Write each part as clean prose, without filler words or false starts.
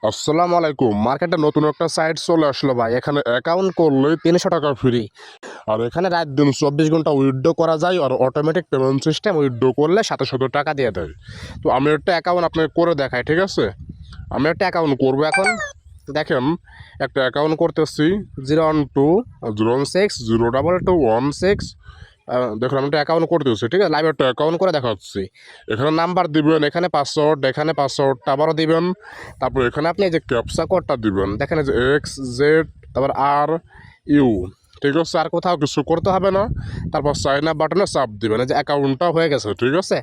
আসসালামু আলাইকুম। মার্কেটে নতুন একটা সাইট চলে আসলো ভাই। এখানে অ্যাকাউন্ট করলেই ৩০০ টাকা ফ্রি। আর এখানে রাত দিন ২৪ ঘন্টা উইথড্র করা যায় আর অটোমেটিক পেমেন্ট সিস্টেম উইথড্র করলে সাথে সাথে টাকা দিয়ে দেয়। তো আমি একটা অ্যাকাউন্ট আপনাকে করে দেখাই, ঠিক আছে? আমি একটা অ্যাকাউন্ট করবো এখন। দেখেন, একটা অ্যাকাউন্ট করতেছি 012 016 022 16। দেখুন আমি একটা অ্যাকাউন্ট করতেছি, ঠিক আছে? লাইভ একটা অ্যাকাউন্ট করে দেখাচ্ছি। এখানে নাম্বার দিবেন, এখানে পাসওয়ার্ডটা আবারও দিবেন। তারপর এখানে আপনি এই যে ক্যাপচা কোডটা দিবেন, দেখেন এই যে XZ তারপর RU, ঠিক আছে? আর কোথাও কিছু করতে হবে না। তারপর সাইন আপ বাটনে চাপ দিবেন। এই যে অ্যাকাউন্টটা হয়ে গেছে, ঠিক আছে?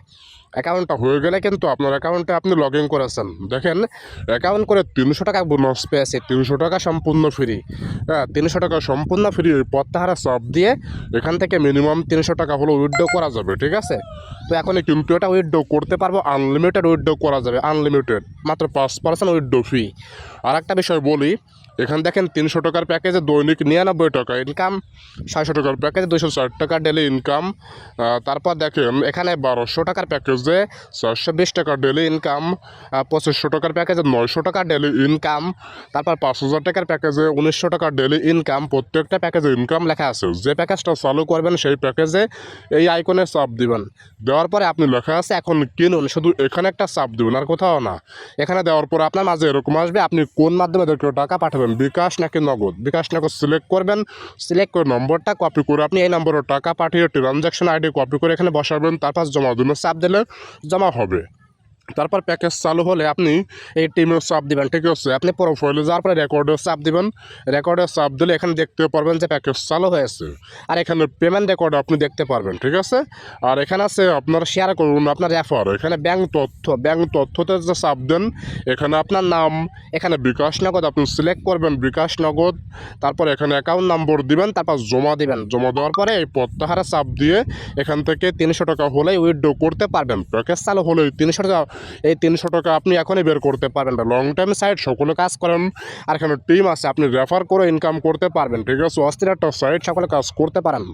অ্যাকাউন্টটা হয়ে গেলে কিন্তু আপনার অ্যাকাউন্টে আপনি লগ ইন করেছেন। দেখেন, অ্যাকাউন্ট করে ৩০০ টাকা বোনাস পেয়েছে। ৩০০ টাকা সম্পূর্ণ ফ্রি। হ্যাঁ, ৩০০ টাকা সম্পূর্ণ ফ্রি। এই প্রত্যাহারে চাপ দিয়ে এখান থেকে মিনিমাম ৩০০ টাকা হলো উইথড্র করা যাবে, ঠিক আছে? তো এখনই কিন্তু এটা উইথড্র করতে পারবো। আনলিমিটেড উইথড্র করা যাবে, আনলিমিটেড। মাত্র 5% উইথড্র ফ্রি। আর একটা বিষয় বলি, এখানে দেখেন ৩০০ টাকার প্যাকেজে দৈনিক ৯৯ টাকা ইনকাম, ৬০০ টাকার প্যাকেজে ২০৪ টাকা ডেলি ইনকাম। তারপর দেখেন এখানে ১২০০ টাকার প্যাকেজে ৪২০ টাকা ডেলি ইনকাম, ২৫০০ টাকার প্যাকেজে ৯০০ টাকা ডেলি ইনকাম, তারপর ৫০০০ টাকার প্যাকেজে ১৯০০ টাকা ডেলি ইনকাম। প্রত্যেকটা প্যাকেজে ইনকাম লেখা আছে। যে প্যাকেজটা চালু করবেন সেই প্যাকেজে এই আইকনে চাপ দিবেন। দেওয়ার পরে আপনি লেখা আছে এখন কিনুন, শুধু এখানে একটা চাপ দিবেন, আর কোথাও না। এখানে দেওয়ার পর আপনার মাঝে এরকম আসবে, আপনি কোন মাধ্যমে টাকা পাঠাবেন, বিকাশ নাকি নগদ। বিকাশ নগদ সিলেক্ট করবেন। সিলেক্ট করে নম্বরটা কপি করে আপনি এই নম্বরে টাকা পাঠিয়ে ট্রানজ্যাকশন আইডি কপি করে এখানে বসাবেন। তারপর জমা দিন, চাপ দিলে জমা হবে। তারপর প্যাকেজ চালু হলে আপনি এই টিমের চাপ দিবেন, ঠিক আছে? আপনি প্রোফাইলে যাওয়ার পরে রেকর্ডের চাপ দিবেন। রেকর্ডের চাপ দিলে এখানে দেখতে পারবেন যে প্যাকেজ চালু হয়েছে। আর এখানে পেমেন্ট রেকর্ড আপনি দেখতে পারবেন, ঠিক আছে? আর এখানে আছে আপনার শেয়ার করুন, আপনার রেফার। এখানে ব্যাংক তথ্যতে যে চাপ দেন, এখানে আপনার নাম, এখানে বিকাশ নগদ আপনি সিলেক্ট করবেন, বিকাশ নগদ। তারপর এখানে অ্যাকাউন্ট নম্বর দিবেন, তারপর জমা দিবেন। জমা দেওয়ার পরে এই প্রত্যাহারে চাপ দিয়ে এখান থেকে ৩০০ টাকা হলেই উইথড্র করতে পারবেন। প্যাকেজ চালু হলেই ৩০০ টাকা, এই ৩০০ টাকা আপনি এখনই বের করতে পারবেন না। লং টাইম সাইট, সকলে কাজ করেন। আর এখানে টিম আছে, আপনি রেফার করে ইনকাম করতে পারবেন, ঠিক আছে? অস্থির একটা সাইট, সকলে কাজ করতে পারেন।